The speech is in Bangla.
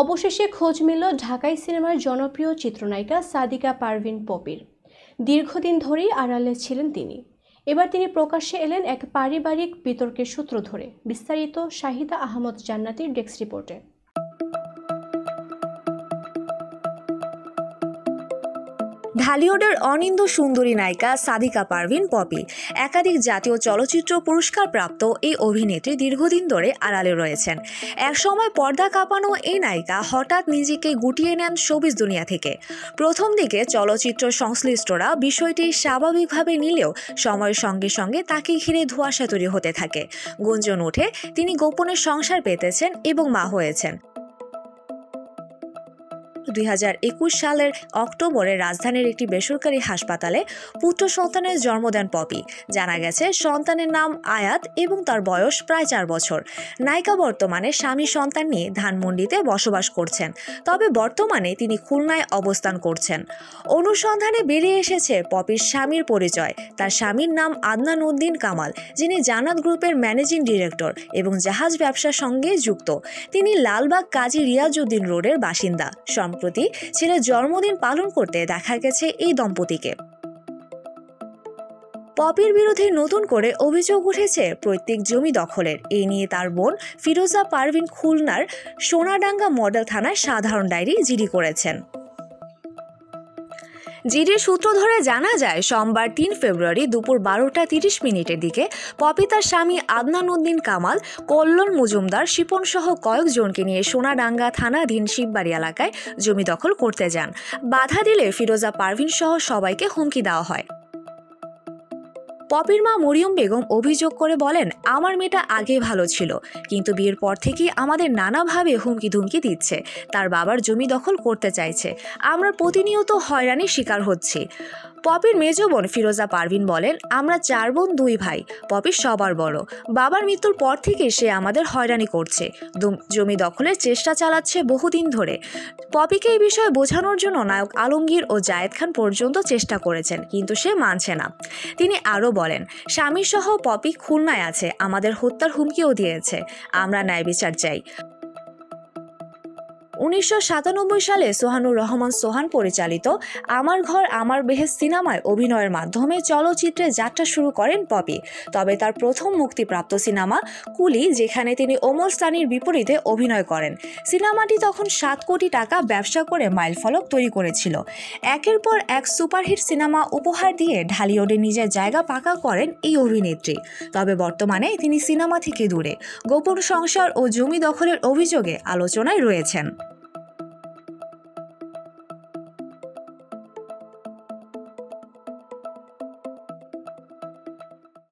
অবশেষে খোঁজ মিলল ঢাকাই সিনেমার জনপ্রিয় চিত্রনায়িকা সাদিকা পারভিন পপির। দীর্ঘদিন ধরেই আড়ালে ছিলেন তিনি। এবার তিনি প্রকাশ্যে এলেন এক পারিবারিক বিতর্কের সূত্র ধরে। বিস্তারিত শাহিদা আহমদ জান্নাতীর ডেস্ক রিপোর্টে। ঢালিউডের অনিন্দ্য সুন্দরী নায়িকা সাদিকা পারভিন পপি একাধিক জাতীয় চলচ্চিত্র পুরস্কার প্রাপ্ত এই অভিনেত্রী দীর্ঘদিন ধরে আড়ালে রয়েছেন। একসময় পর্দা কাঁপানো এই নায়িকা হঠাৎ নিজেকে গুটিয়ে নেন শোবিজ দুনিয়া থেকে। প্রথম দিকে চলচ্চিত্র সংশ্লিষ্টরা বিষয়টি স্বাভাবিকভাবে নিলেও সময়ের সঙ্গে সঙ্গে তাকে ঘিরে ধোঁয়াশা তৈরি হতে থাকে। গুঞ্জন ওঠে তিনি গোপনে সংসার পেতেছেন এবং মা হয়েছেন। 2021 সালের অক্টোবরে রাজধানীর একটি বেসরকারি হাসপাতালে পুত্র সন্তানের জন্ম দেন পপি। জানা গেছে সন্তানের নাম আয়াত এবং তার বয়স প্রায় 4 বছর। নায়িকা বর্তমানে স্বামী সন্তান নিয়ে ধানমন্ডিতে বসবাস করছেন, তবে বর্তমানে তিনি খুলনায় অবস্থান করছেন। অনুসন্ধানে বেরিয়ে এসেছে পপির স্বামীর পরিচয়। তার স্বামীর নাম আদনান উদ্দিন কামাল, যিনি জান্নাত গ্রুপের ম্যানেজিং ডিরেক্টর এবং জাহাজ ব্যবসার সঙ্গে যুক্ত। তিনি লালবাগ কাজী রিয়াজউদ্দিন রোডের বাসিন্দা। সম্প্রতি ছেলের জন্মদিন পালন করতে দেখা গেছে এই দম্পতিকে। পপির বিরুদ্ধে নতুন করে অভিযোগ উঠেছে পৈতৃক জমি দখলের। এই নিয়ে তার বোন ফিরোজা পারভিন খুলনার সোনাডাঙ্গা মডেল থানায় সাধারণ ডায়েরি জিডি করেছেন। জিডির সূত্র ধরে জানা যায়, সোমবার 3 ফেব্রুয়ারি দুপুর 12:30 দিকে পপি তার স্বামী আদনান উদ্দিন কামাল, কল্লোল মজুমদার, শিপন সহ কয়েকজনকে নিয়ে সোনাডাঙ্গা থানাধীন শিববাড়ি এলাকায় জমি দখল করতে যান। বাধা দিলে ফিরোজা পারভিন সহ সবাইকে হুমকি দেওয়া হয়। পপির মা মরিয়ম বেগম অভিযোগ করে বলেন, আমার মেয়েটা আগে ভালো ছিল, কিন্তু বিয়ের পর থেকেই আমাদের নানাভাবে হুমকি ধুমকি দিচ্ছে। তার বাবার জমি দখল করতে চাইছে। আমরা প্রতিনিয়ত হয়রানির শিকার হচ্ছি। পপির মেজ বোন ফিরোজা পারভিন বলেন, আমরা 4 বোন 2 ভাই। পপি সবার বড়। বাবার মৃত্যুর পর থেকে সে আমাদের হয়রানি করছে, জমি দখলের চেষ্টা চালাচ্ছে বহুদিন ধরে। পপিকে এই বিষয়ে বোঝানোর জন্য নায়ক আলমগীর ও জায়েদ খান পর্যন্ত চেষ্টা করেছেন, কিন্তু সে মানছে না। তিনি আরও বলেন, স্বামী সহ পপি খুলনায় আছে, আমাদের হত্যার হুমকিও দিয়েছে। আমরা ন্যায় বিচার চাই। 1997 সালে সোহানুর রহমান সোহান পরিচালিত আমার ঘর আমার বেহেশত সিনেমায় অভিনয়ের মাধ্যমে চলচ্চিত্রে যাত্রা শুরু করেন পপি। তবে তার প্রথম মুক্তিপ্রাপ্ত সিনেমা কুলি, যেখানে তিনি ওমর সানির বিপরীতে অভিনয় করেন। সিনেমাটি তখন 7 কোটি টাকা ব্যবসা করে মাইলফলক তৈরি করেছিল। একের পর এক সুপারহিট সিনেমা উপহার দিয়ে ঢালিউডে নিজের জায়গা পাকা করেন এই অভিনেত্রী। তবে বর্তমানে তিনি সিনেমা থেকে দূরে গোপন সংসার ও জমি দখলের অভিযোগে আলোচনায় রয়েছেন।